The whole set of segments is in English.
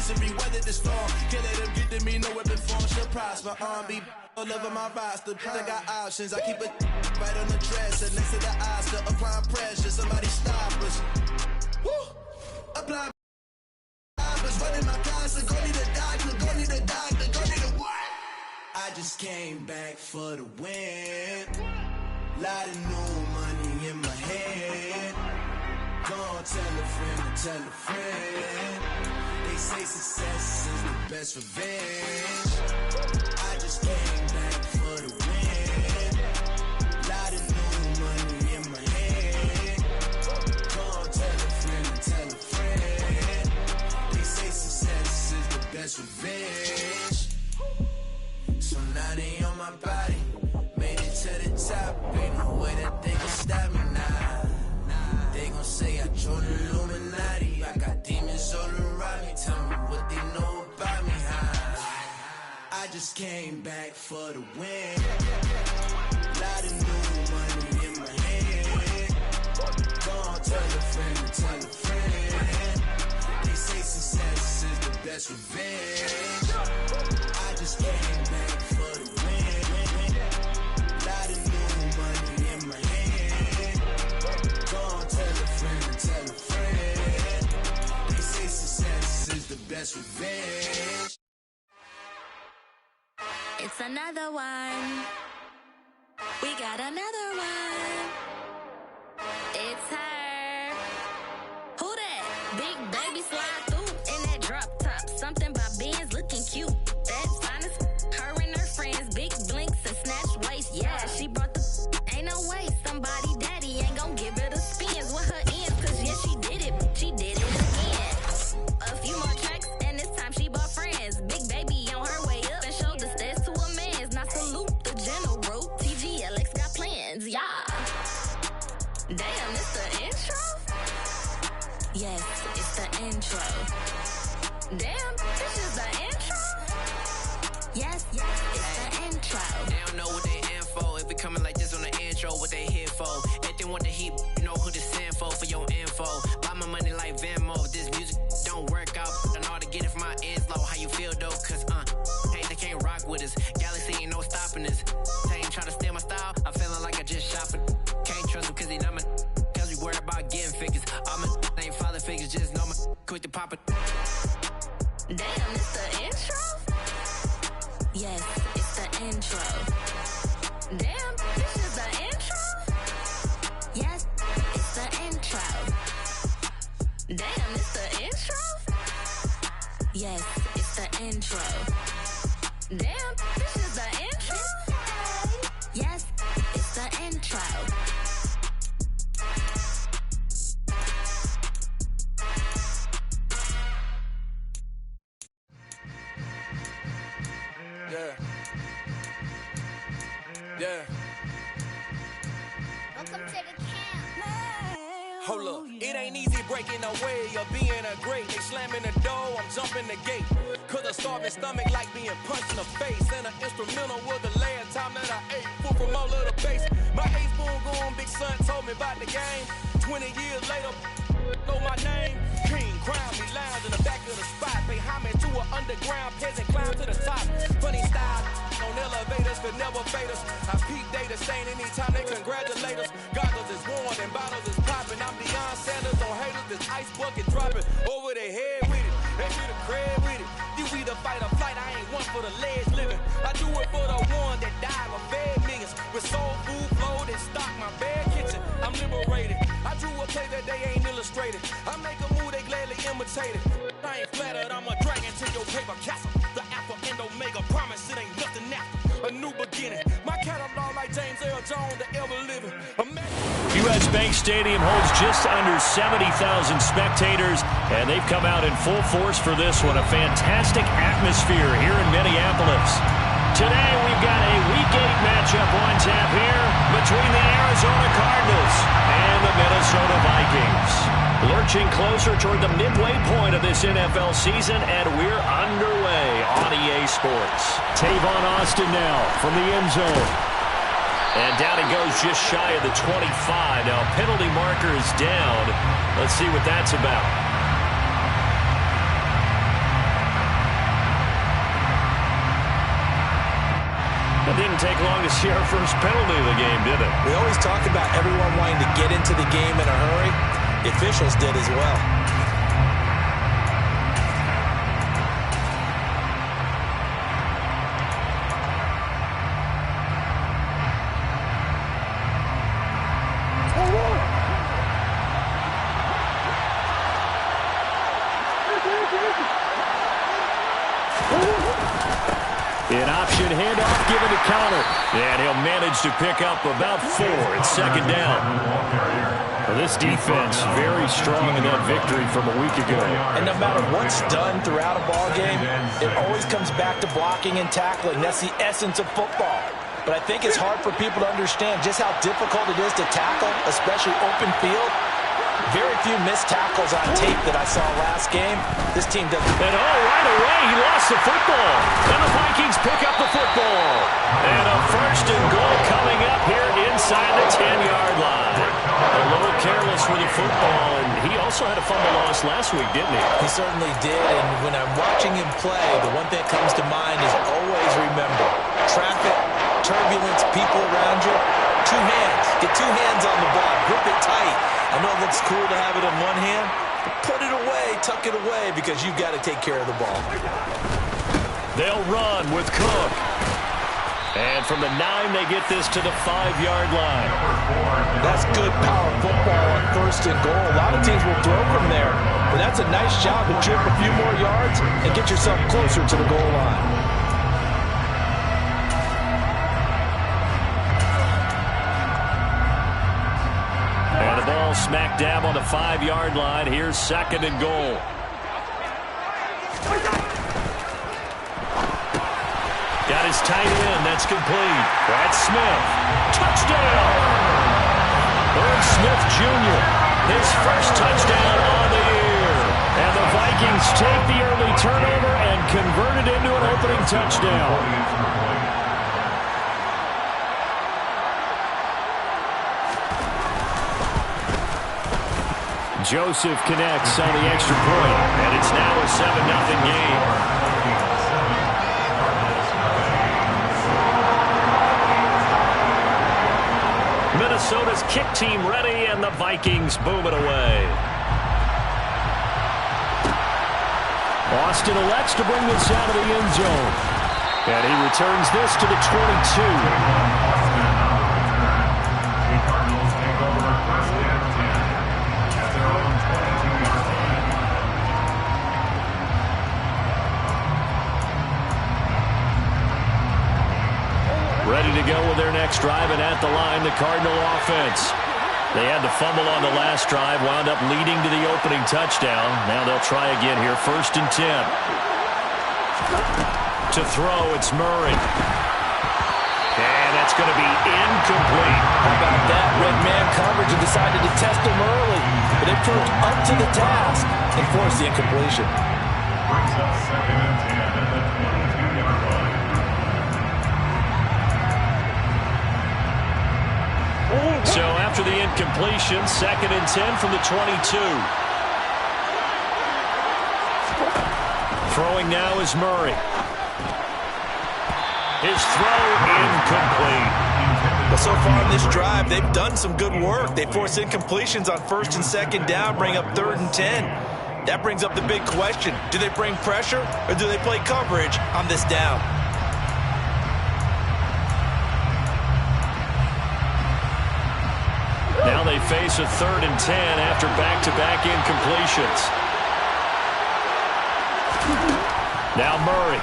misery, weather the storm. Can't let them get to me, no weapon form shall prosper. Be all over my roster, I got options. I keep it right on the dresser, next to the Oscar. Applying pressure, somebody stop us. Woo! Apply. Running my closet, go need a doctor, go need a doctor, go need a what? I just came back for the win. Lot of new money in my head. Gonna tell a friend to tell a friend. They say success is the best revenge. I just came back for the win. Lot of new money in my head. Gonna tell a friend to tell a friend. They say success is the best revenge. So now they on my body. Made it to the top. Ain't no way that they can stop me now. They gon' say I joined the Illuminati. I got demons all around me. Tell me what they know about me, huh? I just came back for the win. Lot of new money in my head. Gonna tell a friend to tell a friend. They say success is the best revenge. I just came back for the win. Lot of new money in my head. Gonna tell a friend to tell a friend. They say success is the best revenge. It's another one. We got another one. It's her. Who that? Big baby slide through in that drop top. Something by Benz looking cute. That's fine as her and her friends. Big blinks and snatch waist. Yeah, she brought the ain't no way. Somebody daddy ain't gon' give her the spins with her ends. Cause yeah, she did it. She did it again. A few more tracks and this time she bought friends. Big baby on her way up and showed the stairs to a man's. Now salute the general. TGLX got plans. Yeah. Damn, it's the intro? Yes, it's the intro. Damn, this is the intro? Yes, it's the intro. They don't know what they in for. If we coming like this on the intro, what they here for? If they want the heat, you know who to send for your info. Buy my money like Venmo. If this music don't work out, I know how to get it from my ends low. How you feel though? Cause hey, they can't rock with us. Galaxy ain't no stopping this. They ain't trying to steal my style. I'm feeling like I just shopping. Can't trust them cause they not my. Cause we worried about getting figures. All my ain't father figures, just know my quick to pop it. Damn, it's the intro? Yes, it's the intro. Damn, this is the intro? Yes, it's the intro. Damn, it's the intro? Yes, it's the intro. Damn, this is the intro? Yes, it's the intro. Yeah. Welcome to the camp. Hold up, it ain't easy breaking away or being a great. They slamming the door, I'm jumping the gate. Cause a starving stomach like being punched in the face. And an instrumental was the last time that I ate. Food from all of the base. My ace spoon going, big son told me about the game. 20 years later, know my name. King, crown me, lounge in the back of the spot. Pay homage to an underground peasant, climb to the top. Funny style, on elevators could never fade us. I peep data stain anytime they congratulate us. Goggles is worn and bottles is popping. I'm Deion Sanders on haters, this ice bucket dropping over their head with it. They be the crib with it. You either fight or flight, I ain't one for the legs living. I do it for the one that died or fed millions. With soul food, flow, and stock my bad kitchen. I'm liberated. I drew a play that they ain't illustrated. I make a move, they gladly imitate it. I ain't flattered, I'm a dragon to your paper castle. The Alpha and Omega, promise it ain't nothing after. A new beginning. My catalog like James Earl Jones, the ever living. U.S. Bank Stadium holds just under 70,000 spectators, and they've come out in full force for this one. A fantastic atmosphere here in Minneapolis. Today we've got a Week 8 matchup on tap here between the Arizona Cardinals and the Minnesota Vikings. Lurching closer toward the midway point of this NFL season, and we're underway on EA Sports. Tavon Austin now from the end zone. And down he goes just shy of the 25. Now penalty marker is down. Let's see what that's about. It didn't take long to see our first penalty of the game, did it? We always talk about everyone wanting to get into the game in a hurry. The officials did as well. An option handoff given to counter. And he'll manage to pick up about 4 at second down. Well, this defense very strong in that victory from a week ago. And no matter what's done throughout a ball game, it always comes back to blocking and tackling. That's the essence of football. But I think it's hard for people to understand just how difficult it is to tackle, especially open field. Very few missed tackles on tape that I saw last game. This team doesn't. And right away, he lost the football. And the Vikings pick up the football. And a first and goal coming up here inside the 10-yard line. A little careless with the football, and he also had a fumble loss last week, didn't he? He certainly did, and when I'm watching him play, the one thing that comes to mind is always remember, traffic, turbulence, people around you, 2 hands. Get 2 hands on the ball. Grip it tight. I know it looks cool to have it in one hand, but put it away, tuck it away, because you've got to take care of the ball. They'll run with Cook. And from the 9, they get this to the 5-yard line. That's good power football on first and goal. A lot of teams will throw from there, but that's a nice job to trip a few more yards and get yourself closer to the goal line. Smack dab on the 5-yard line. Here's second and goal. Got his tight end. That's complete. Brad Smith. Touchdown! Irv Smith Jr. His first touchdown on the year. And the Vikings take the early turnover and convert it into an opening touchdown. Joseph connects on the extra point, and it's now a 7-0 game. Minnesota's kick team ready, and the Vikings boom it away. Austin elects to bring this out of the end zone. And he returns this to the 22. Ready to go with their next drive, and at the line, the Cardinal offense. They had the fumble on the last drive, wound up leading to the opening touchdown. Now they'll try again here, 1st and 10. To throw, it's Murray. And that's going to be incomplete. How about that? Red man coverage and decided to test him early. But they proved up to the task and forced the incompletion. Brings up 2nd and 10 at the 22-yard line. So after the incompletion, 2nd and 10 from the 22. Throwing now is Murray. His throw incomplete. But so far in this drive, they've done some good work. They force incompletions on 1st and 2nd down, bring up 3rd and 10. That brings up the big question. Do they bring pressure or do they play coverage on this down? Now they face a 3rd and 10 after back-to-back incompletions. Now Murray.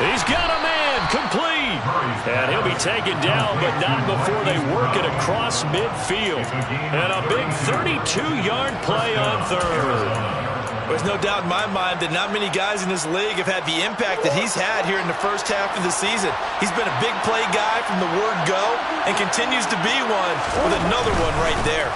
He's got a man, complete. And he'll be taken down, but not before they work it across midfield. And a big 32-yard play on 3rd. There's no doubt in my mind that not many guys in this league have had the impact that he's had here in the first half of the season. He's been a big play guy from the word go and continues to be one with another one right there.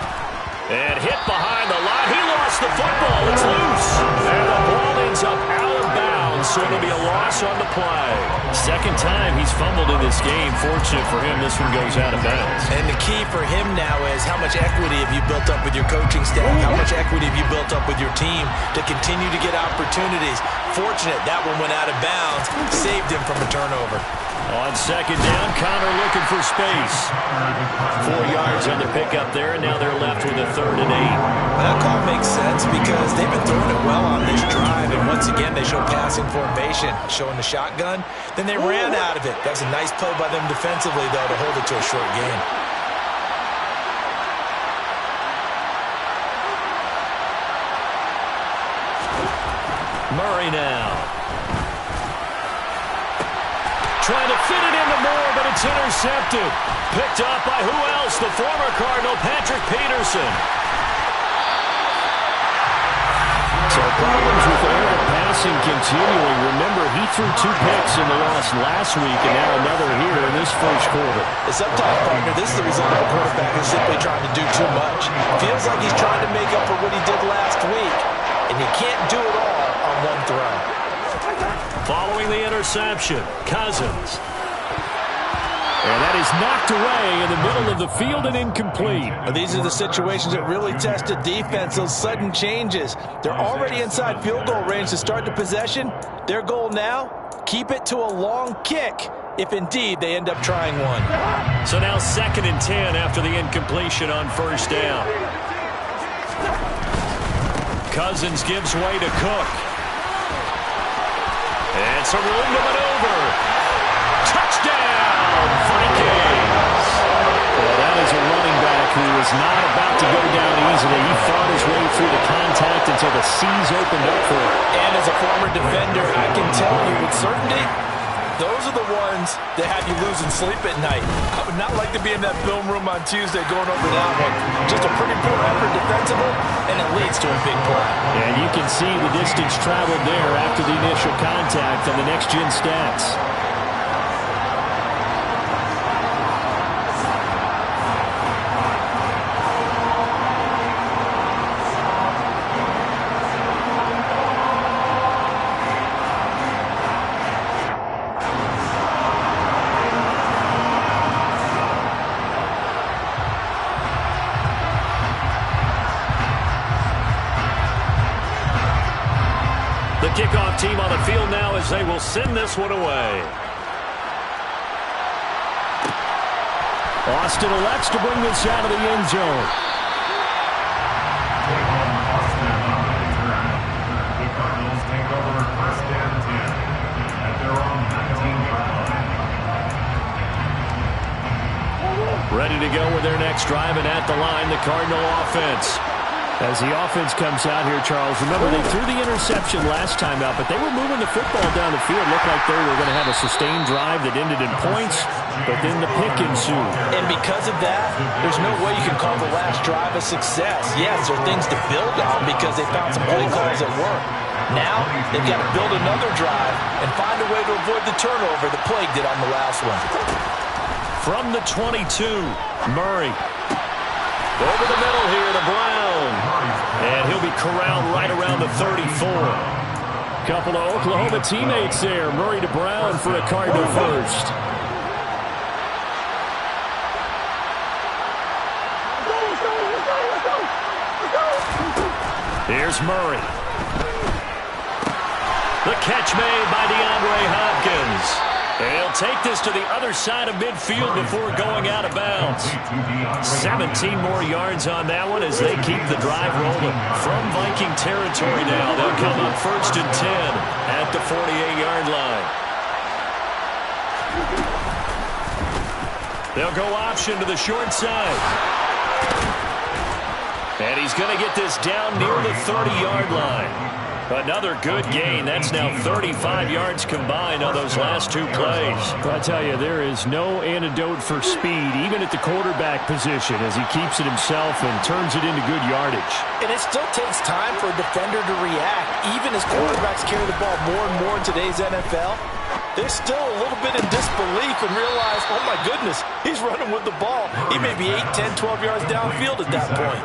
And hit behind the line. He lost the football. It's loose. And the ball ends up out of bounds, so it'll be a loss on the play. Second time he's fumbled in this game. Fortunate for him, this one goes out of bounds. And the key for him now is how much equity have you built up with your coaching staff? How much equity have you built up with your team to continue to get opportunities? Unfortunate that one went out of bounds, saved him from a turnover. On second down, Connor looking for space. 4 yards on the pickup there, and now they're left with a 3rd and 8. That call makes sense because they've been throwing it well on this drive, and once again they show passing formation, showing the shotgun. Then they ran out of it. That was a nice play by them defensively, though, to hold it to a short gain. Murray now. Trying to fit it into Moore, but it's intercepted. Picked up by who else? The former Cardinal, Patrick Peterson. So problems with air passing continuing. Remember, he threw 2 picks in the loss last week, and now another here in this first quarter. Sometimes, partner, this is the result of a quarterback who's simply trying to do too much. Feels like he's trying to make up for what he did last week, and you can't do it all on one throw. Following the interception, Cousins. And that is knocked away in the middle of the field and incomplete. These are the situations that really test a defense, those sudden changes. They're already inside field goal range to start the possession. Their goal now, keep it to a long kick, if indeed they end up trying one. So now 2nd and 10 after the incompletion on 1st down. Cousins gives way to Cook. And some room to maneuver. Touchdown, Vikings! Well, that is a running back who is not about to go down easily. He fought his way through the contact until the seas opened up for him. And as a former defender, I can tell you with certainty, those are the ones that have you losing sleep at night. I would not like to be in that film room on Tuesday going over that one. Just a pretty poor effort defensively, and it leads to a big play. And you can see the distance traveled there after the initial contact on the next-gen stats. Kickoff team on the field now as they will send this one away. Austin elects to bring this out of the end zone. The Cardinals take over 1st and 10 at their own 19-yard line. Ready to go with their next drive, and at the line, the Cardinal offense. As the offense comes out here, Charles, remember they threw the interception last time out, but they were moving the football down the field. Looked like they were going to have a sustained drive that ended in points, but then the pick ensued. And because of that, there's no way you can call the last drive a success. Yes, there are things to build on because they found some play calls that work. Now, they've got to build another drive and find a way to avoid the turnover the Plague did on the last one. From the 22, Murray. Over the middle here to Brown. And he'll be corralled right around the 34. Couple of Oklahoma teammates there. Murray to Brown for a Cardinal first. Here's Murray. The catch made by DeAndre Hopkins. And he'll take this to the other side of midfield before going out of bounds. 17 more yards on that one as they keep the drive rolling. From Viking territory now, they'll come up 1st and 10 at the 48-yard line. They'll go option to the short side. And he's going to get this down near the 30-yard line. Another good gain. That's now 35 yards combined on those last 2 plays. I tell you, there is no antidote for speed, even at the quarterback position, as he keeps it himself and turns it into good yardage. And it still takes time for a defender to react. Even as quarterbacks carry the ball more and more in today's NFL, they're still a little bit in disbelief and realize, oh my goodness, he's running with the ball. He may be 8, 10, 12 yards downfield at that point.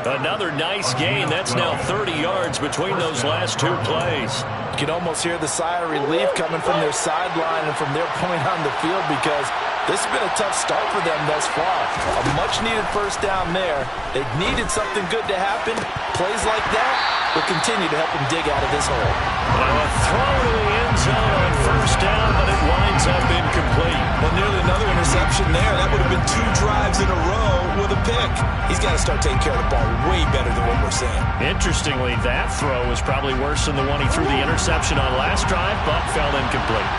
Another nice gain. That's now 30 yards between those last 2 plays. You can almost hear the sigh of relief coming from their sideline and from their point on the field because This has been a tough start for them thus far. A much-needed first down there. They needed something good to happen. Plays like that will continue to help them dig out of this hole. Now a throw to the end zone on first down, but it winds up incomplete. Well, nearly another interception there. That would have been 2 drives in a row with a pick. He's got to start taking care of the ball way better than what we're saying. Interestingly, that throw was probably worse than the one he threw the interception on last drive, but fell incomplete.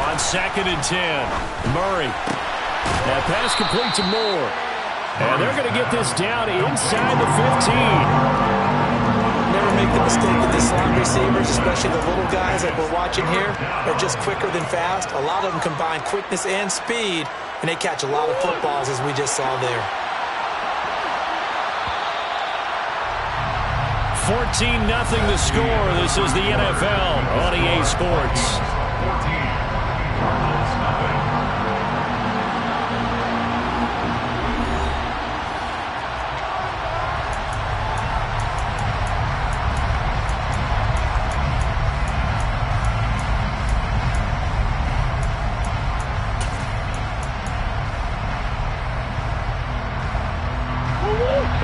On 2nd and 10, Murray. That pass complete to Moore. And they're going to get this down inside the 15. Never make the mistake that the slot receivers, especially the little guys like we're watching here, are just quicker than fast. A lot of them combine quickness and speed, and they catch a lot of footballs, as we just saw there. 14-0 the score. This is the NFL on EA Sports. 14.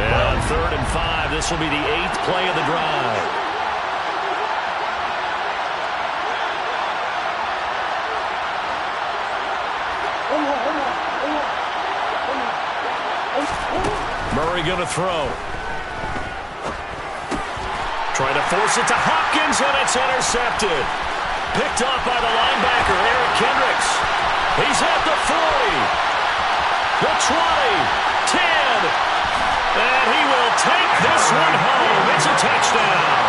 And 3rd and 5. This will be the 8th play of the drive. Murray going to throw. Trying to force it to Hopkins, and it's intercepted. Picked off by the linebacker, Eric Kendricks. He's at the 40, the 20, 10. And he will take this one home. It's a touchdown.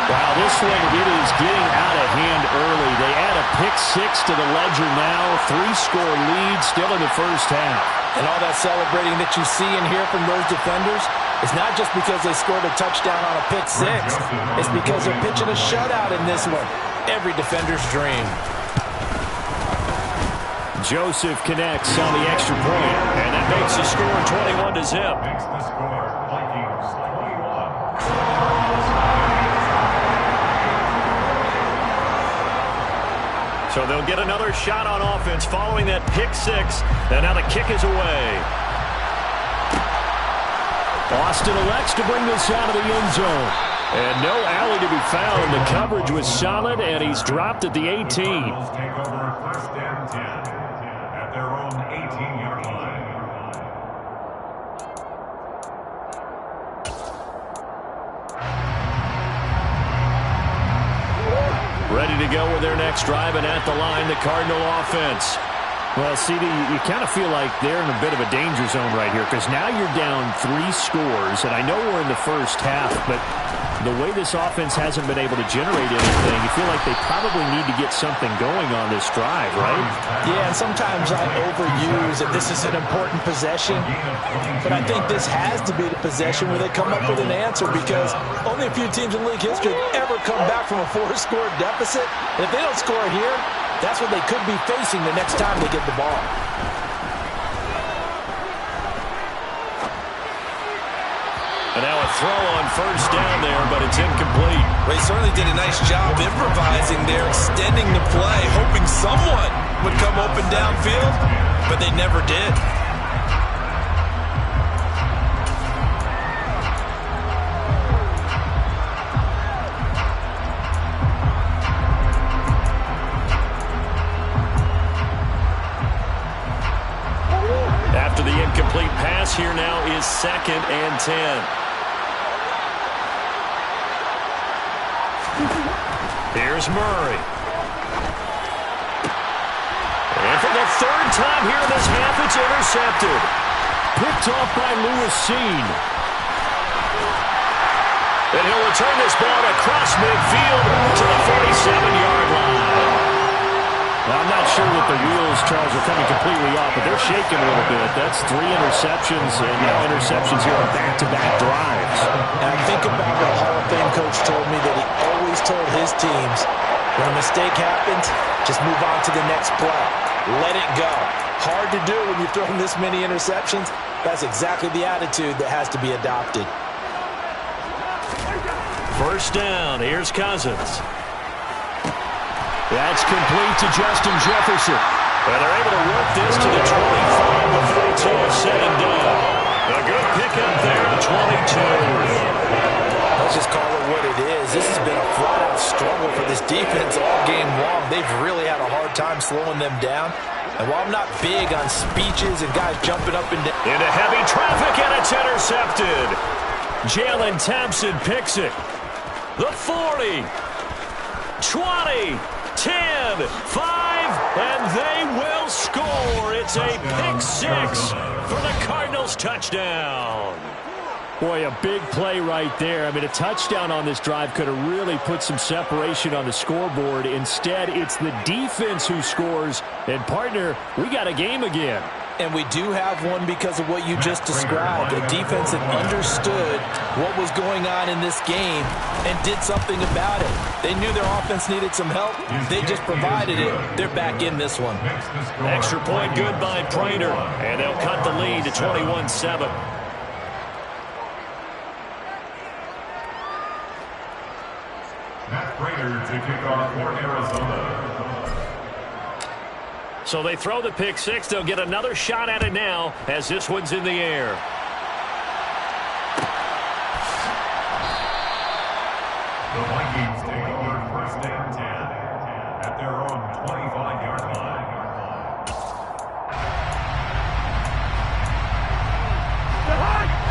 Wow, this one, it is getting out of hand early. They add a pick 6 to the ledger now. 3-score lead still in the first half. And all that celebrating that you see and hear from those defenders is not just because they scored a touchdown on a pick 6. It's because they're pitching a shutout in this one. Every defender's dream. Joseph connects on the extra point, and that makes the score 21-0. Makes the score Vikings 21. So they'll get another shot on offense following that pick 6, and now the kick is away. Austin elects to bring this out of the end zone. And no alley to be found. The coverage was solid, and he's dropped at the 18. Take over 1st and 10. Their own 18-yard line. Ready to go with their next drive, and at the line, the Cardinal offense. Well, CD, you kind of feel like they're in a bit of a danger zone right here because now you're down 3 scores, and I know we're in the first half, but the way this offense hasn't been able to generate anything, you feel like they probably need to get something going on this drive, right? Yeah, and sometimes I overuse that this is an important possession, but I think this has to be the possession where they come up with an answer because only a few teams in league history have ever come back from a 4-score deficit. And if they don't score here, that's what they could be facing the next time they get the ball. And now a throw on first down there, but it's incomplete. They certainly did a nice job improvising there, extending the play, hoping someone would come open downfield, but they never did. After the incomplete pass, here now is 2nd and 10. Here's Murray. And for the 3rd time here in this half, it's intercepted. Picked off by Lewis Seen. And he'll return this ball across midfield to the 47-yard line. Now, I'm not sure that the wheels, Charles, are coming completely off, but they're shaking a little bit. That's 3 interceptions, and now interceptions here on back-to-back drives. And I think about what Hall of Fame coach told me that he always told his teams, when a mistake happens, just move on to the next play. Let it go. Hard to do when you're throwing this many interceptions. That's exactly the attitude that has to be adopted. First down. Here's Cousins. That's complete to Justin Jefferson. And they're able to work this to the 25 before it's all said and done. A good pickup there at 22. Let's just call it what it is. This has been a flat-out struggle for this defense all game long. They've really had a hard time slowing them down. And while I'm not big on speeches and guys jumping up and down. Into heavy traffic, and it's intercepted. Jalen Thompson picks it. The 40, 20, 10, 5, and they will score. It's a pick six for the Cardinals touchdown. Boy, a big play right there. I mean, a touchdown on this drive could have really put some separation on the scoreboard. Instead, it's the defense who scores. And, partner, we got a game again. And we do have one because of what you just described. A defense that understood what was going on in this game and did something about it. They knew their offense needed some help. They just provided it. They're back in this one. Extra point good by Prater. And they'll cut the lead to 21-7. Matt Prater to kick off for Arizona. So they throw the pick six. They'll get another shot at it now as this one's in the air. The Vikings take over first and 10 at their own 25-yard line.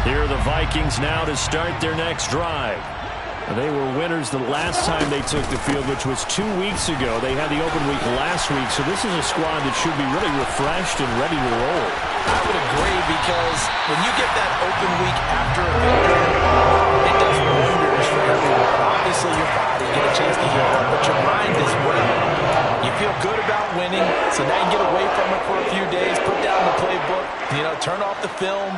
Here are the Vikings now to start their next drive. They were winners the last time they took the field, which was 2 weeks ago. They had the open week last week, so this is a squad that should be really refreshed and ready to roll. I would agree, because when you get that open week after a victory, it does wonders for everyone. Obviously, your body, get a chance to heal up, but your mind as well. You feel good about winning, so now you get away from it for a few days, put down the playbook, turn off the film.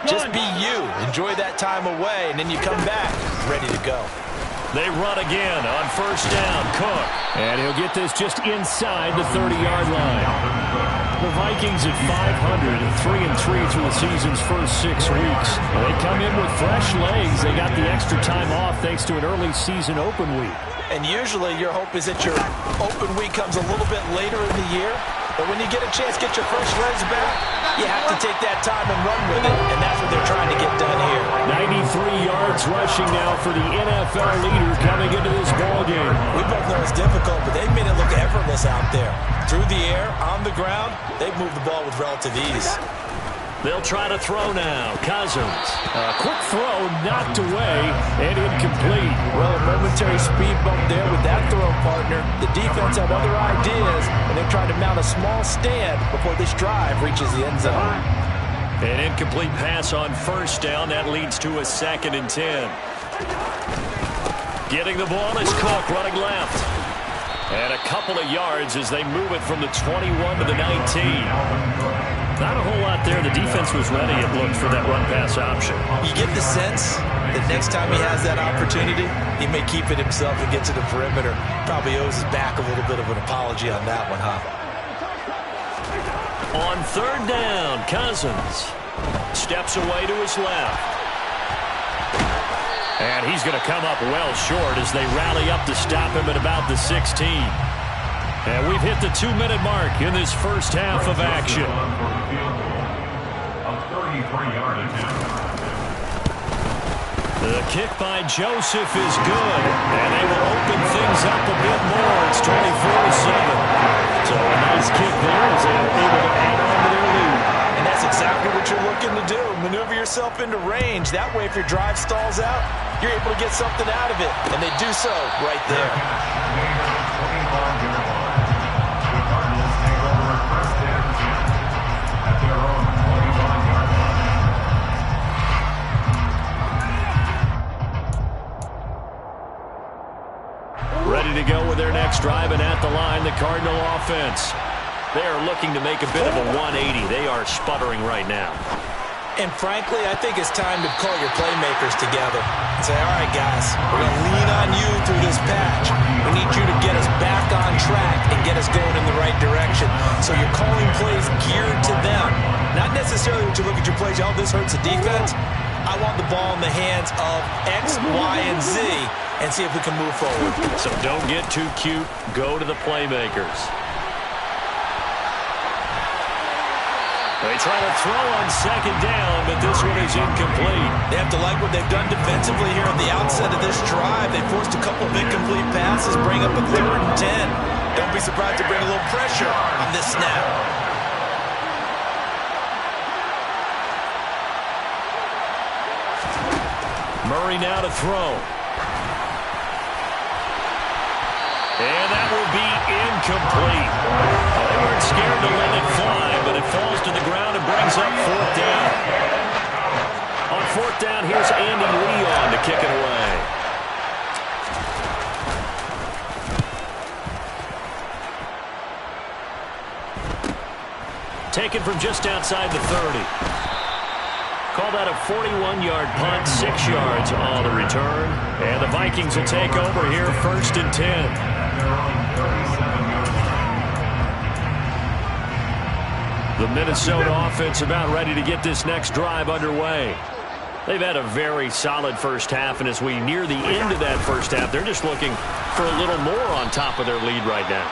Just be you. Enjoy that time away, and then you come back ready to go. They run again on first down. Cook. And he'll get this just inside the 30-yard line. The Vikings at 500 and 3-3 through the season's first 6 weeks. They come in with fresh legs. They got the extra time off thanks to an early season open week. And usually your hope is that your open week comes a little bit later in the year. But when you get a chance to get your fresh legs back, you have to take that time and run with it. And that's what they're trying to get done here. 93 yards rushing now for the NFL leader coming into this ballgame. We both know it's difficult, but they made it look effortless out there. Through the air, on the ground, they've moved the ball with relative ease. They'll try to throw now. Cousins. A quick throw knocked away and incomplete. Well, a momentary speed bump there with that throw, partner. The defense had other ideas, and they're trying to mount a small stand before this drive reaches the end zone. An incomplete pass on first down. That leads to a 2nd and 10. Getting the ball is Cook running left. And a couple of yards as they move it from the 21 to the 19. Not a whole lot there. The defense was ready, it looked, for that run-pass option. You get the sense that next time he has that opportunity, he may keep it himself and get to the perimeter. Probably owes his back a little bit of an apology on that one, huh? On third down, Cousins steps away to his left. And he's going to come up well short as they rally up to stop him at about the 16. And we've hit the 2-minute mark in this first half of action. The kick by Joseph is good, and they will open things up a bit more. It's 24-7. So a nice kick there as they are able to add on to their lead. And that's exactly what you're looking to do. Maneuver yourself into range. That way, if your drive stalls out, you're able to get something out of it. And they do so right there. Ready to go with their next drive, and at the line, the Cardinal offense. They are looking to make a bit of a 180. They are sputtering right now. And frankly, I think it's time to call your playmakers together and say, all right, guys, we're going to lean on you through this patch. We need you to get us back on track and get us going in the right direction. So you're calling plays geared to them. Not necessarily when you look at your plays, oh, this hurts the defense. I want the ball in the hands of X, Y, and Z and see if we can move forward. So don't get too cute. Go to the playmakers. They try to throw on second down, but this one is incomplete. They have to like what they've done defensively here at the outset of this drive. They forced a couple of incomplete passes, bring up a 3rd and 10. Don't be surprised to bring a little pressure on this snap. Murray now to throw. And that will be incomplete. They weren't scared to let it fly, but it falls to the ground and brings up 4th down. On 4th down, here's Andy Leon to kick it away. Taken from just outside the 30. Call that a 41-yard punt, 6 yards on the return. And the Vikings will take over here, 1st and 10. The Minnesota offense about ready to get this next drive underway. They've had a very solid first half, and as we near the end of that first half, they're just looking for a little more on top of their lead right now.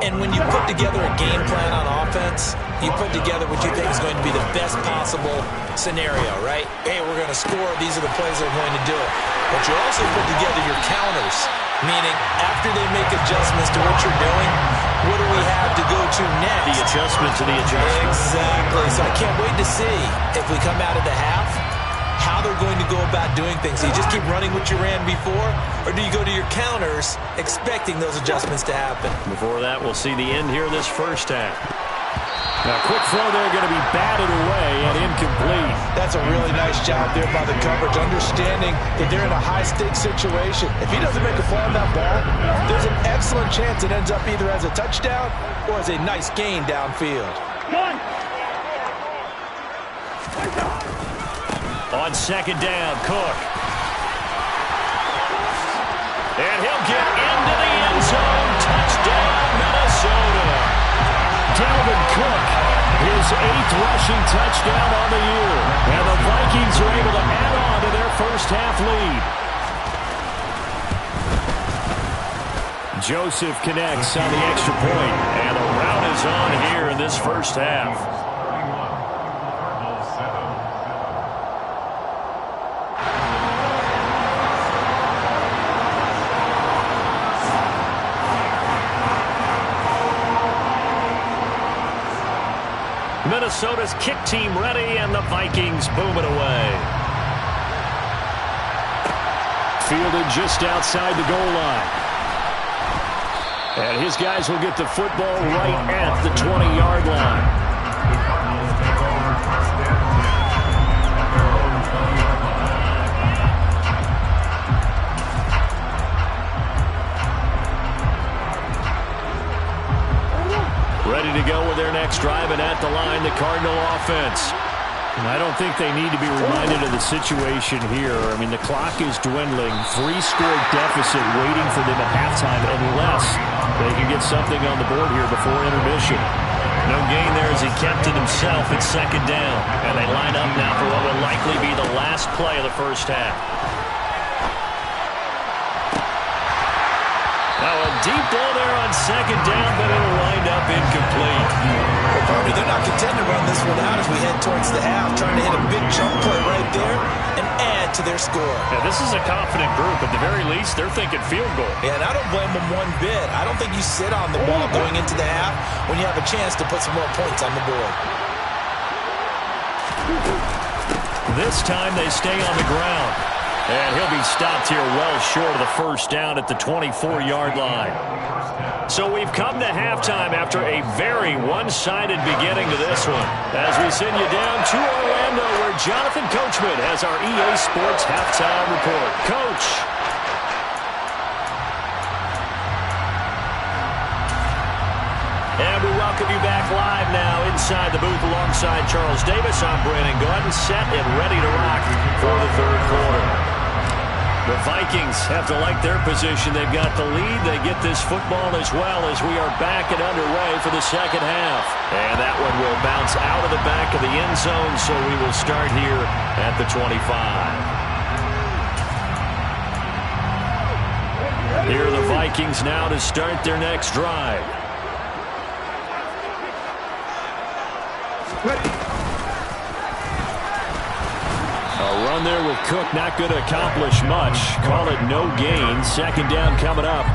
And when you put together a game plan on offense, you put together what you think is going to be the best possible scenario, right? Hey, we're going to score. These are the plays that are going to do it. But you also put together your counters, meaning after they make adjustments to what you're doing, what do we have to go to next? The adjustment to the adjustment. Exactly. So I can't wait to see if we come out of the half, how they're going to go about doing things. Do you just keep running what you ran before, or do you go to your counters expecting those adjustments to happen? Before that, we'll see the end here of this first half. Now, quick throw there, going to be batted away and incomplete. That's a really nice job there by the coverage, understanding that they're in a high-stakes situation. If he doesn't make a play on that ball, there's an excellent chance it ends up either as a touchdown or as a nice gain downfield. On second down, Cook. And he'll get into the end zone. Touchdown, Minnesota. Dalvin Cook, his 8th rushing touchdown on the year. And the Vikings are able to add on to their first half lead. Joseph connects on the extra point, and the rout is on here in this first half. Minnesota's kick team ready, and the Vikings boom it away. Fielded just outside the goal line. And his guys will get the football right at the 20-yard line. Ready to go with their next drive, and at the line, the Cardinal offense. And I don't think they need to be reminded of the situation here. I mean, the clock is dwindling. 3-score deficit waiting for them at halftime unless they can get something on the board here before intermission. No gain there as he kept it himself at second down. And they line up now for what will likely be the last play of the first half. Now a deep ball there on second down, but it'll wind up incomplete. Well, Bobby, they're not content to run this one out as we head towards the half, trying to hit a big jump play right there and add to their score. Yeah, this is a confident group. At the very least, they're thinking field goal. Yeah, and I don't blame them one bit. I don't think you sit on the ball going into the half when you have a chance to put some more points on the board. This time they stay on the ground. And he'll be stopped here well short of the first down at the 24-yard line. So we've come to halftime after a very one-sided beginning to this one. As we send you down to Orlando, where Jonathan Coachman has our EA Sports halftime report. Coach. And we welcome you back live now inside the booth alongside Charles Davis. I'm Brandon Gordon, set and ready to rock for the third quarter. The Vikings have to like their position. They've got the lead. They get this football as well as we are back and underway for the second half. And that one will bounce out of the back of the end zone, so we will start here at the 25. Here are the Vikings now to start their next drive. A run there with Cook, not going to accomplish much. Call it no gain. Second down coming up.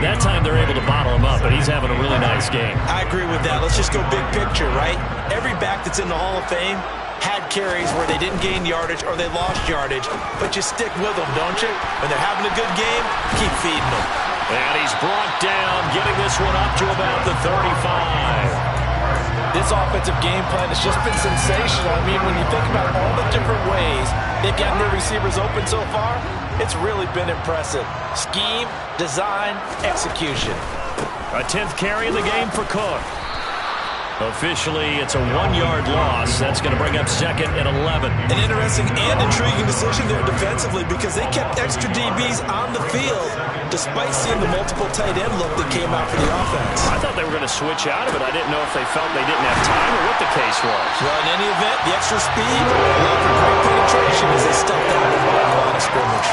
That time they're able to bottle him up, but he's having a really nice game. I agree with that. Let's just go big picture, right? Every back that's in the Hall of Fame had carries where they didn't gain yardage or they lost yardage, but you stick with them, don't you? When they're having a good game, keep feeding them. And he's brought down, getting this one up to about the 35. This offensive game plan has just been sensational. I mean, when you think about all the different ways they've gotten their receivers open so far, it's really been impressive. Scheme, design, execution. A 10th carry in the game for Cook. Officially, it's a 1-yard loss. That's going to bring up 2nd and 11. An interesting and intriguing decision there defensively because they kept extra DBs on the field despite seeing the multiple tight end look that came out for the offense. I thought they were going to switch out of it. I didn't know if they felt they didn't have time or what the case was. Well, in any event, the extra speed allowed for great penetration as they stepped out of the bottom line of scrimmage.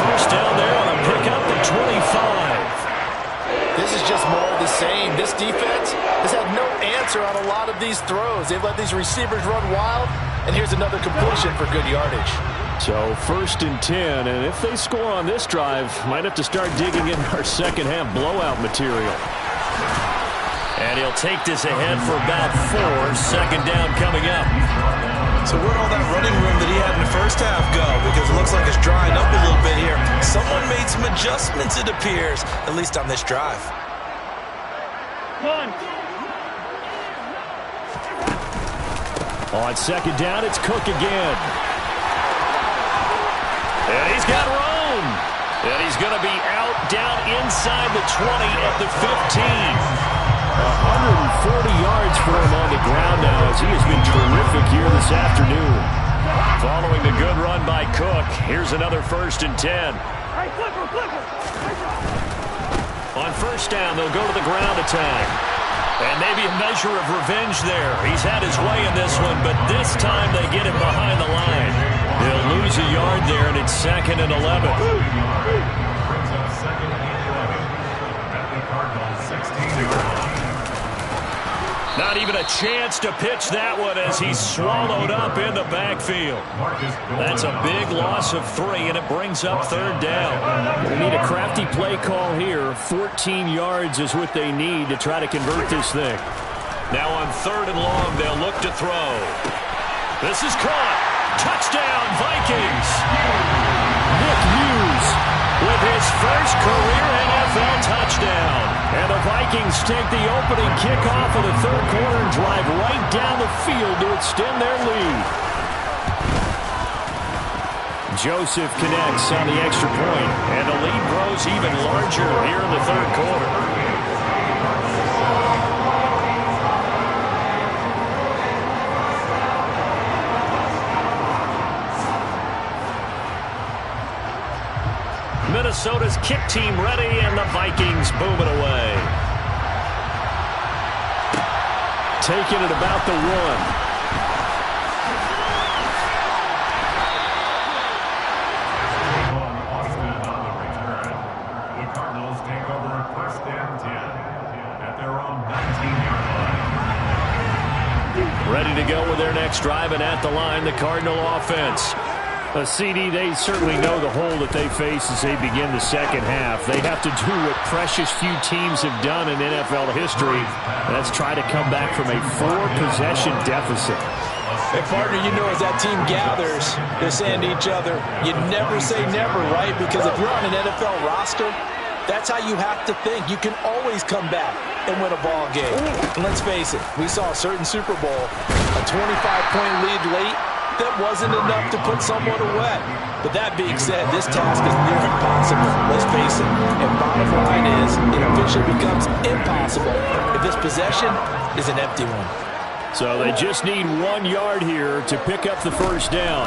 First down there on a pickup at 25. This is just more of the same. This defense has had no answer on a lot of these throws. They've let these receivers run wild, and here's another completion for good yardage. So 1st and 10, and if they score on this drive, might have to start digging in our second half blowout material. And he'll take this ahead for about 4. Second down coming up. So where'd all that running room that he had in the first half go? Because it looks like it's drying up a little bit here. Someone made some adjustments, it appears, at least on this drive. On second down, it's Cook again. And he's got room. And he's going to be out down inside the 20 at the 15. 140 yards for him on the ground now as he has been terrific here this afternoon. Following the good run by Cook, here's another 1st and 10. On first down, they'll go to the ground attack. And maybe a measure of revenge there. He's had his way in this one, but this time they get him behind the line. They'll lose a yard there, and it's 2nd and 11. Brings up 2nd and 11 at the Cardinals' 16-yard line. Not even a chance to pitch that one as he's swallowed up in the backfield. That's a big loss of 3, and it brings up 3rd down. They need a crafty play call here. 14 yards is what they need to try to convert this thing. Now on 3rd and long, they'll look to throw. This is caught. Touchdown, Vikings. Nick Hughes with his first career NFL touchdown. And the Vikings take the opening kickoff of the 3rd quarter and drive right down the field to extend their lead. Joseph connects on the extra point, and the lead grows even larger here in the 3rd quarter. Minnesota's kick team ready, and the Vikings boom it away. Taking it about the 1. On the return, the Cardinals take over 1st and 10 at their own 19-yard line. Ready to go with their next drive, and at the line, the Cardinal offense. A CD, they certainly know the hole that they face as they begin the second half. They have to do what precious few teams have done in NFL history. That's try to come back from a 4-possession deficit. Hey, partner, you know as that team gathers, they're saying to each other, you never say never, right? Because if you're on an NFL roster, that's how you have to think. You can always come back and win a ball game. And let's face it, we saw a certain Super Bowl, a 25-point lead late, that wasn't enough to put someone away. But that being said, this task is near impossible. Let's face it. And bottom line is, it officially becomes impossible if this possession is an empty one. So they just need 1 yard here to pick up the first down.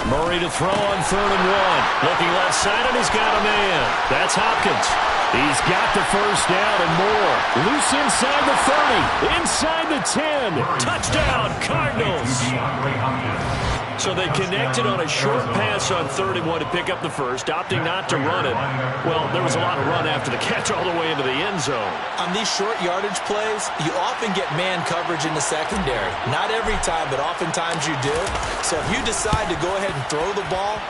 Murray to throw on 3rd and 1. Looking left side, and he's got a man. That's Hopkins. He's got the first down and more. Loose inside the 30. Inside the 10. Touchdown, Cardinals. So they connected on a short pass on 31 to pick up the first, opting not to run it. Well, there was a lot of run after the catch all the way into the end zone. On these short yardage plays, you often get man coverage in the secondary. Not every time, but oftentimes you do. So if you decide to go ahead and throw the ball,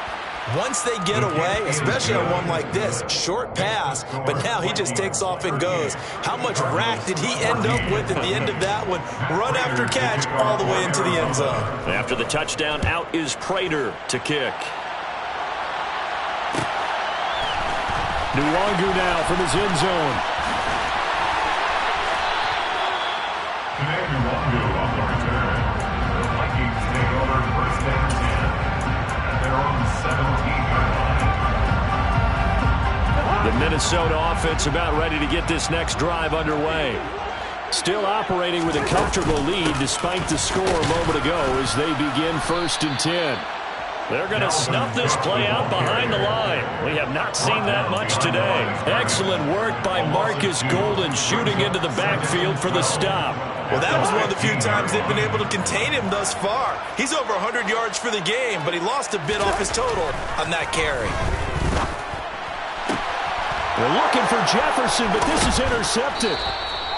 once they get away, especially on one like this, short pass, but now he just takes off and goes. How much rack did he end up with at the end of that one? Run after catch all the way into the end zone. After the touchdown, out is Prater to kick. Nwangu now from his end zone. Nwangu on the return. The Vikings take over 1st and 10 at their own 17-yard line. The Minnesota offense about ready to get this next drive underway. Still operating with a comfortable lead despite the score a moment ago as they begin 1st and 10. They're going to snuff this play out behind the line. We have not seen that much today. Excellent work by Marcus Golden shooting into the backfield for the stop. Well, that was one of the few times they've been able to contain him thus far. He's over 100 yards for the game, but he lost a bit off his total on that carry. We're looking for Jefferson, but this is intercepted.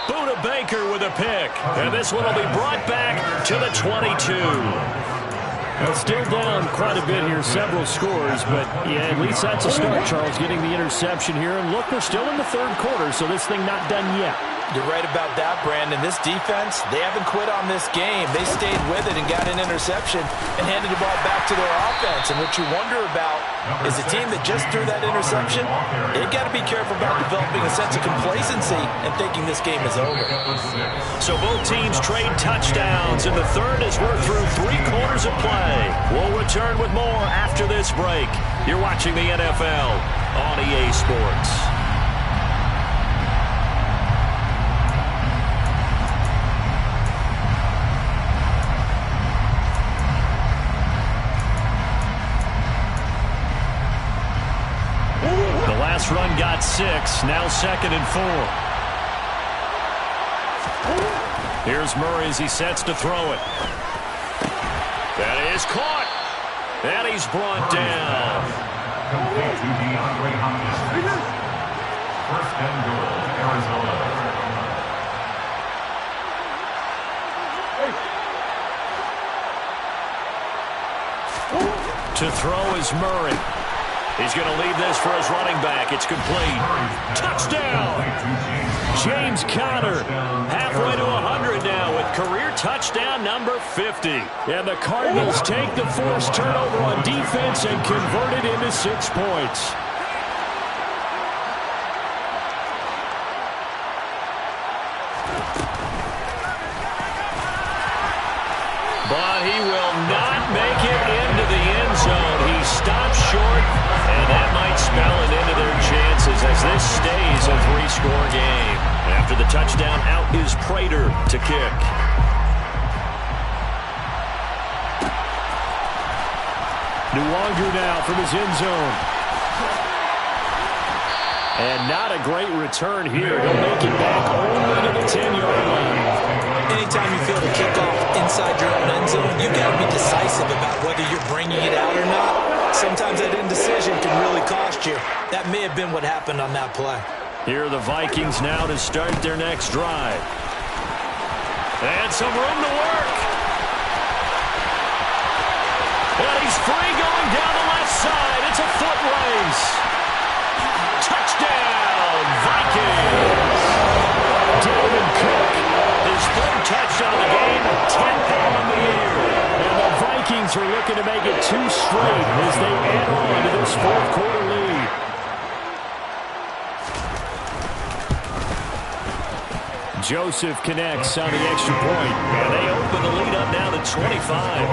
Buda Baker with a pick. And this one will be brought back to the 22. Well, still down quite a bit here, several scores, but yeah, at least that's a start, Charles, getting the interception here. And look, we're still in the 3rd quarter, so this thing not done yet. You're right about that, Brandon. This defense, they haven't quit on this game. They stayed with it and got an interception and handed the ball back to their offense. And what you wonder about is a team that just threw that interception, they've got to be careful about developing a sense of complacency and thinking this game is over. So both teams trade touchdowns in the 3rd as we're through 3 quarters of play. We'll return with more after this break. You're watching the NFL on EA Sports. Last run got 6, now 2nd and 4. Here's Murray as he sets to throw it. That is caught. And he's brought down. Complete to DeAndre Hopkins. 1st and goal, Arizona. To throw is Murray. He's going to leave this for his running back. It's complete. Touchdown! James Conner halfway to 100 now with career touchdown number 50. And the Cardinals take the forced turnover on defense and convert it into 6 points. But he will not make it into the end zone. He stops short, and that might spell it into their chances as this stays a 3-score game. After the touchdown, out is Prater to kick. Nwangu now from his end zone. And not a great return here. He'll make it back only to the 10-yard line. Anytime you feel the kickoff inside your own end zone, you've got to be decisive about whether you're bringing it out or not. Sometimes that indecision can really cost you. That may have been what happened on that play. Here are the Vikings now to start their next drive. And some room to work. And he's free going down the left side. It's a foot race. Touchdown, Vikings. Dalvin Cook, his 3rd touchdown of the game, 10th on the year. And the Vikings are looking to make it 2 straight as they add on to this 4th quarter lead. Joseph connects on the extra point. And they open the lead up now to 25.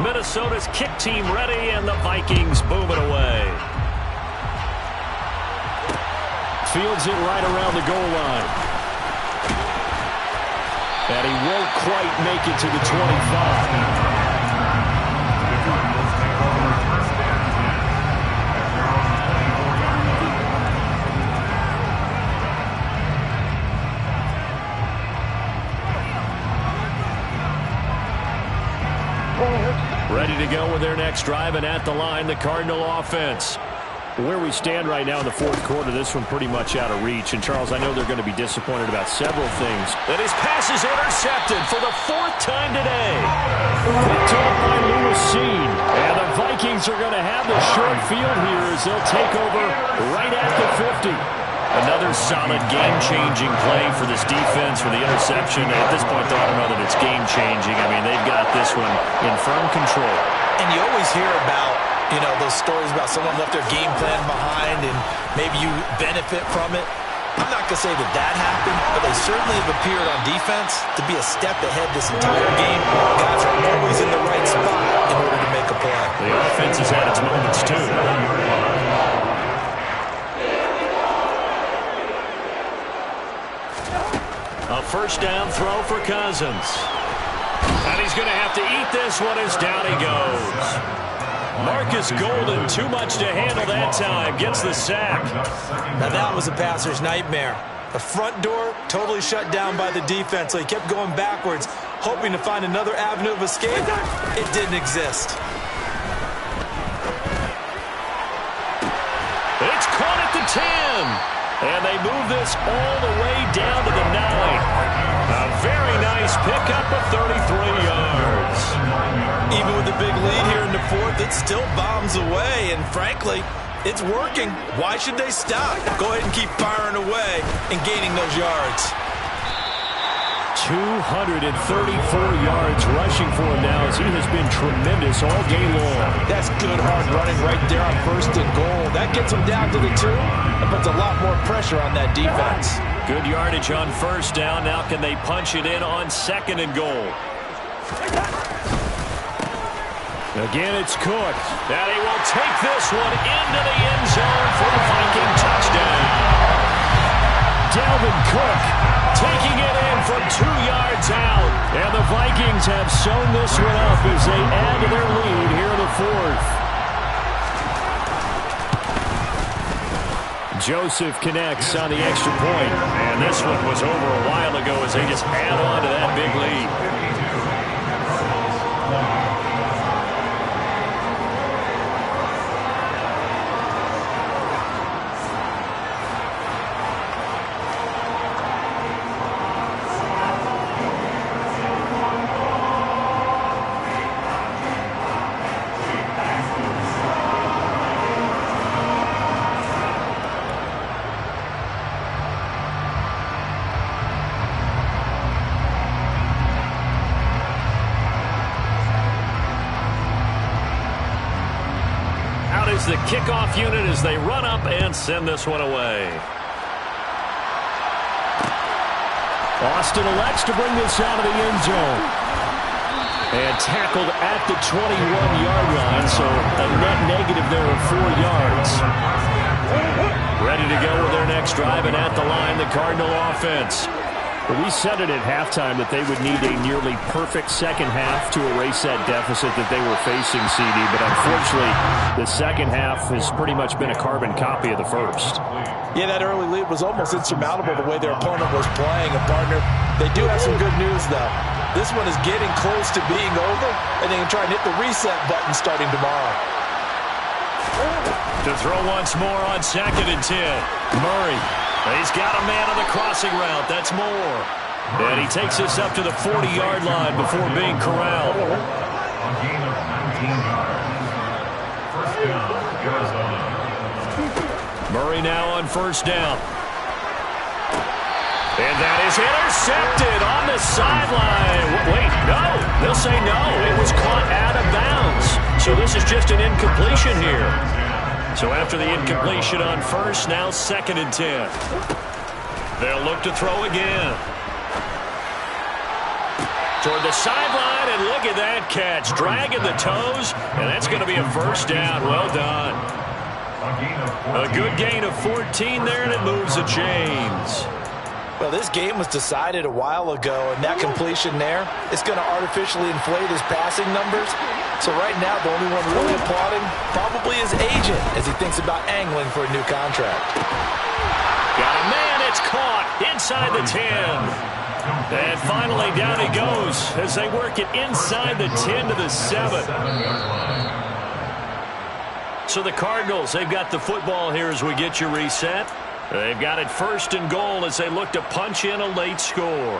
Minnesota's kick team ready, and the Vikings boom it away. fields it right around the goal line. And he won't quite make it to the 25. Ready to go with their next drive, and at the line, the Cardinal offense. Where we stand right now in the fourth quarter, this one pretty much out of reach. And, Charles, I know they're going to be disappointed about several things. And his pass is intercepted for the fourth time today. Picked off by Lewis Seed. And the Vikings are going to have the short field here as they'll take over right at the 50. Another solid game-changing play for this defense for the interception. At this point, though, I don't know that it's game-changing. I mean, they've got this one in firm control. And you always hear about, you know, those stories about someone left their game plan behind and maybe you benefit from it. I'm not going to say that that happened, but they certainly have appeared on defense to be a step ahead this entire game. Guys are always in the right spot in order to make a play. The offense has had its moments, too. A first down throw for Cousins. And he's going to have to eat this one as down he goes. Marcus Golden, too much to handle that time, gets the sack. Now that was a passer's nightmare. The front door totally shut down by the defense, so he kept going backwards, hoping to find another avenue of escape. It didn't exist. It's caught at the 10. And they move this all the way down to the 9. A very nice pickup of 33 yards. Even with the big lead here in the fourth, it still bombs away. And frankly, it's working. Why should they stop? Go ahead and keep firing away and gaining those yards. 234 yards rushing for him now as he has been tremendous all day long. That's good hard running right there on first and goal. That gets him down to the 2. That puts a lot more pressure on that defense. Good yardage on first down. Now can they punch it in on second and goal? Again, it's Cook. And he will take this one into the end zone for the Viking touchdown. Dalvin Cook taking it in from 2 yards out. And the Vikings have sewn this one up as they add to their lead here in the fourth. Joseph connects on the extra point. And this one was over a while ago as they just add on to that big lead. The kickoff unit as they run up and send this one away. Austin elects to bring this out of the end zone. And tackled at the 21-yard line, so a net negative there of 4 yards. Ready to go with their next drive, and at the line, the Cardinal offense. We said it at halftime that they would need a nearly perfect second half to erase that deficit that they were facing, CD. But unfortunately, the second half has pretty much been a carbon copy of the first. Yeah, that early lead was almost insurmountable the way their opponent was playing. And, partner, they do have some good news, though. This one is getting close to being over, and they can try and hit the reset button starting tomorrow. To throw once more on second and 10. Murray. He's got a man on the crossing route. That's Moore. And he takes this up to the 40-yard line before being corralled. A gain of 19 yards. First down, Arizona. Murray now on first down. And that is intercepted on the sideline. Wait, no. They'll say no. It was caught out of bounds. So this is just an incompletion here. So after the incompletion on first, now second and 10. They'll look to throw again. Toward the sideline, and look at that catch. Dragging the toes, and that's going to be a first down. Well done. A good gain of 14 there, and it moves the chains. Well, this game was decided a while ago, and that completion there is going to artificially inflate his passing numbers. So right now, the only one really applauding probably his agent as he thinks about angling for a new contract. Got a man, it's caught inside the 10. And finally, down he goes as they work it inside the 10 to the 7. So the Cardinals, they've got the football here as we get you reset. They've got it 1st and goal as they look to punch in a late score.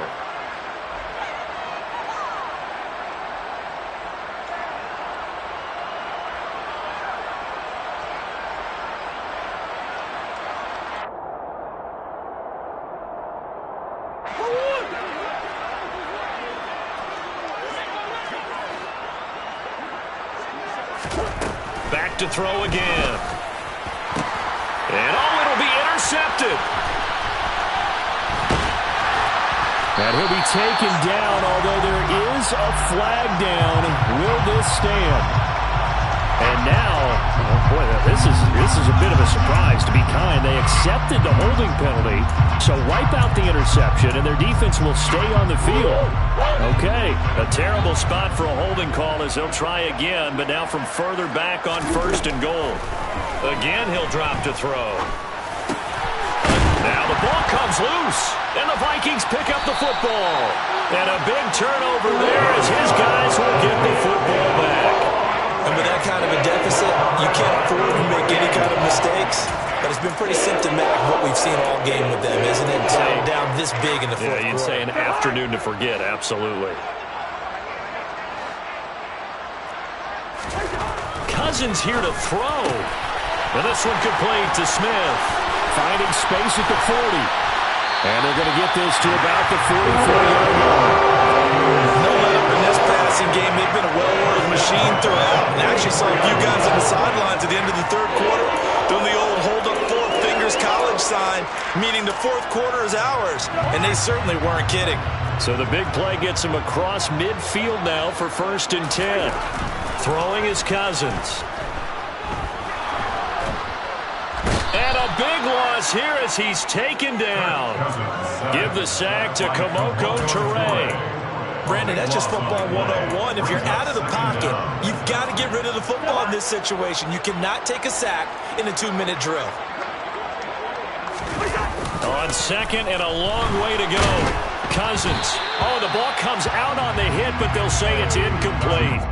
Back to throw again. And it'll be intercepted. And he'll be taken down, although there is a flag down. Will this stand? And now, oh boy, this is a bit of a surprise. To be kind, they accepted the holding penalty, so wipe out the interception, and their defense will stay on the field. Okay, a terrible spot for a holding call as they'll try again, but now from further back on 1st and goal. Again, he'll drop to throw. Now the ball comes loose, and the Vikings pick up the football. And a big turnover there as his guys will get the football back. And with that kind of a deficit, you can't afford to make any kind of mistakes. But it's been pretty symptomatic what we've seen all game with them, isn't it? Down this big in the fourth quarter. You'd say an afternoon to forget, absolutely. Cousins here to throw. And this one complete to Smith. Finding space at the 40. And they're going to get this to about the 44-yard line. No let up in this passing game. They've been a well-oiled machine throughout. And actually saw a few guys on the sidelines at the end of the third quarter doing the old hold up 4 fingers college sign, meaning the fourth quarter is ours. And they certainly weren't kidding. So the big play gets him across midfield now for 1st and 10. Throwing is Cousins. And a big loss here as he's taken down. Give the sack to Kamoko Toure. Brandon, that's just football 101. If you're out of the pocket, you've got to get rid of the football in this situation. You cannot take a sack in a 2-minute drill. On 2nd and a long way to go. Cousins. Oh, the ball comes out on the hit, but they'll say it's incomplete.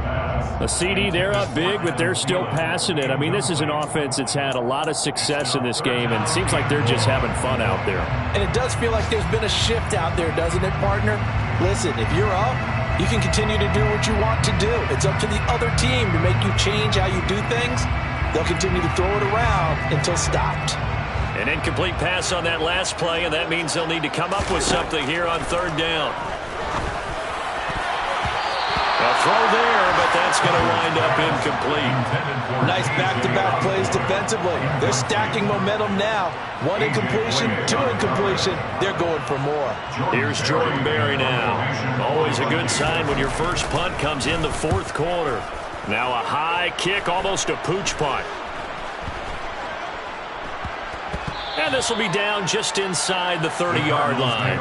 A CD, they're up big, but they're still passing it. I mean, this is an offense that's had a lot of success in this game, and it seems like they're just having fun out there. And it does feel like there's been a shift out there, doesn't it, partner? Listen, if you're up, you can continue to do what you want to do. It's up to the other team to make you change how you do things. They'll continue to throw it around until stopped. An incomplete pass on that last play, and that means they'll need to come up with something here on 3rd down. A throw there, but that's going to wind up incomplete. Nice back-to-back plays defensively. They're stacking momentum now. 1 incompletion, 2 incompletion. They're going for more. Here's Jordan Berry now. Always a good sign when your first punt comes in the 4th quarter. Now a high kick, almost a pooch punt. And this will be down just inside the 30-yard line.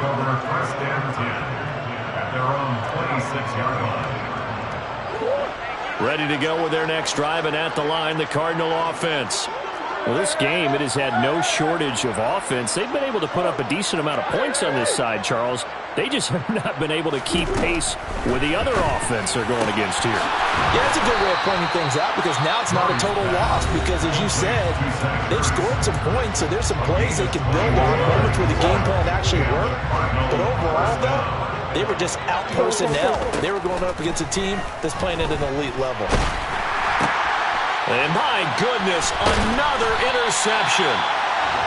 At their own 26-yard line. Ready to go with their next drive, and at the line, the Cardinal offense. Well, this game, it has had no shortage of offense. They've been able to put up a decent amount of points on this side, Charles. They just have not been able to keep pace with the other offense they're going against here. Yeah, that's a good way of pointing things out because now it's not a total loss because, as you said, they've scored some points, so there's some plays they can build on, moments where the game plan actually worked. But overall, though, they were just out personnel. They were going up against a team that's playing at an elite level. And my goodness, another interception.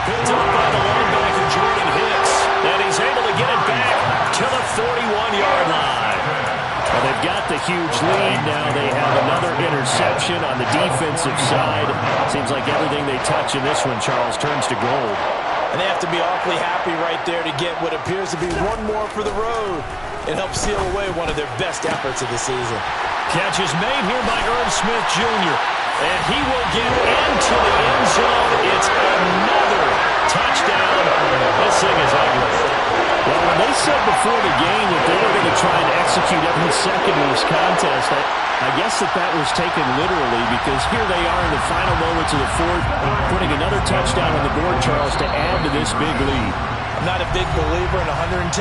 Picked up by the linebacker, Jordan Hicks. And he's able to get it back to the 41-yard line. Well, they've got the huge lead. Now they have another interception on the defensive side. Seems like everything they touch in this one, Charles, turns to gold. And they have to be awfully happy right there to get what appears to be one more for the road. It helps seal away one of their best efforts of the season. Catch is made here by Irv Smith Jr. And he will get into the end zone. It's another touchdown. This thing is ugly. Well, when they said before the game that they were going to try and execute every second of this contest, I guess that was taken literally, because here they are in the final moments of the fourth, putting another touchdown on the board, Charles, to add to this big lead. I'm not a big believer in 110%,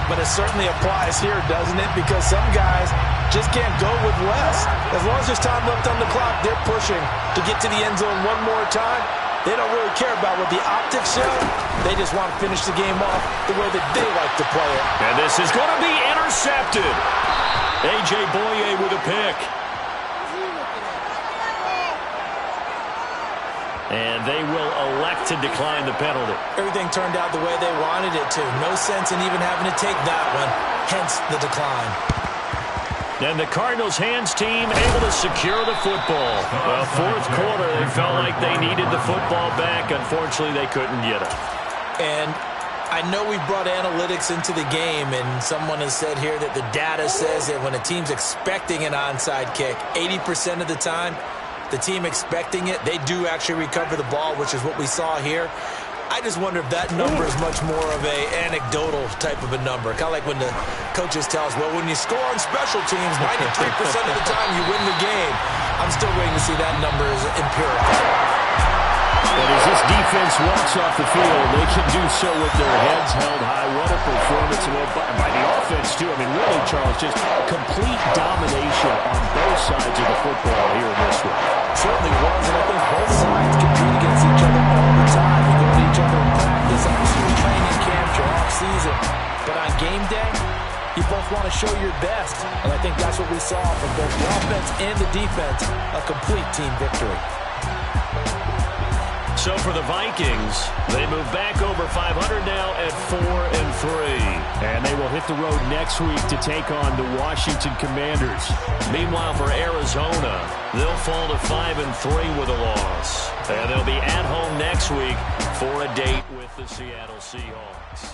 but it certainly applies here, doesn't it? Because some guys just can't go with less. As long as there's time left on the clock, they're pushing to get to the end zone one more time. They don't really care about what the optics show. They just want to finish the game off the way that they like to play it. And this is going to be intercepted. A.J. Boye with a pick. And they will elect to decline the penalty. Everything turned out the way they wanted it to. No sense in even having to take that one. Hence the decline. And the Cardinals' hands team able to secure the football. Well, fourth quarter, they felt like they needed the football back. Unfortunately, they couldn't get it. And I know we brought analytics into the game, and someone has said here that the data says that when a team's expecting an onside kick, 80% of the time, the team expecting it, they do actually recover the ball, which is what we saw here. I just wonder if that number is much more of a anecdotal type of a number. Kind of like when the coaches tell us, well, when you score on special teams, 93% of the time you win the game. I'm still waiting to see that number is empirical. But as this defense walks off the field, they can do so with their heads held high. What a performance by the offense, too. I mean, really, Charles, just complete domination on both sides of the football here in this one. Certainly was, and I think both sides compete against each other all the time. You go to each other in practice, obviously your training camps, your off-season. But on game day, you both want to show your best. And I think that's what we saw from both the offense and the defense, a complete team victory. So for the Vikings, they move back over 500 now at 4-3. And they will hit the road next week to take on the Washington Commanders. Meanwhile, for Arizona, they'll fall to 5-3 with a loss. And they'll be at home next week for a date with the Seattle Seahawks.